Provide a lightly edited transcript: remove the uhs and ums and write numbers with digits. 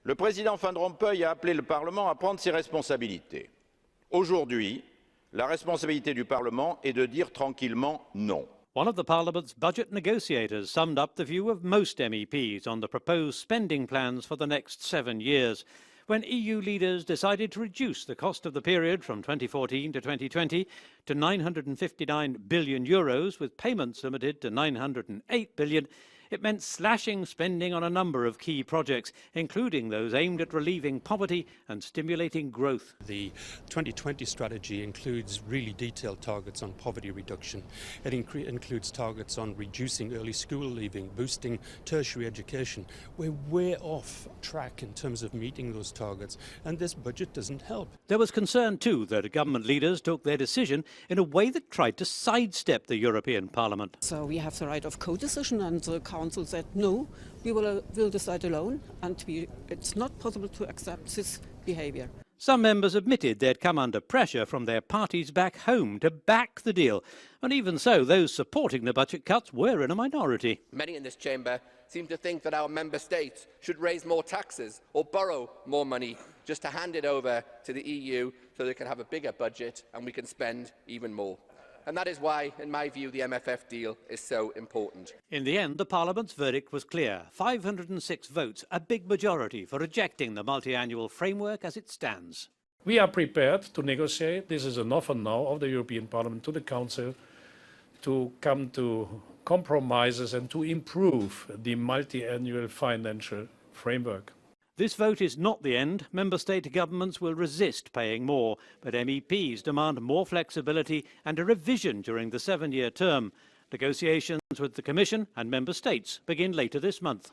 Le président Van Rompuy a appelé le Parlement à prendre ses responsabilités. Aujourd'hui, la responsabilité du Parlement est de dire tranquillement non. One of the Parliament's budget negotiators summed up the view of most MEPs on the proposed spending plans for the next 7 years. When EU leaders decided to reduce the cost of the period from 2014 to 2020 to €959 billion, with payments limited to €908 billion, it meant slashing spending on a number of key projects, including those aimed at relieving poverty and stimulating growth. The 2020 strategy includes really detailed targets on poverty reduction. It includes targets on reducing early school leaving, boosting tertiary education. We're way off track in terms of meeting those targets, and this budget doesn't help. There was concern too that government leaders took their decision in a way that tried to sidestep the European Parliament. So we have the right of co-decision, and the Council said no, we will decide alone, and it's not possible to accept this behaviour. Some members admitted they'd come under pressure from their parties back home to back the deal, and even so, those supporting the budget cuts were in a minority. Many in this chamber seem to think that our member states should raise more taxes or borrow more money just to hand it over to the EU so they can have a bigger budget and we can spend even more. And that is why, in my view, the MFF deal is so important. In the end, the Parliament's verdict was clear. 506 votes, a big majority for rejecting the multi-annual framework as it stands. We are prepared to negotiate. This is an offer now of the European Parliament to the Council to come to compromises and to improve the multi-annual financial framework. This vote is not the end. Member state governments will resist paying more, but MEPs demand more flexibility and a revision during the 7-year term. Negotiations with the Commission and Member States begin later this month.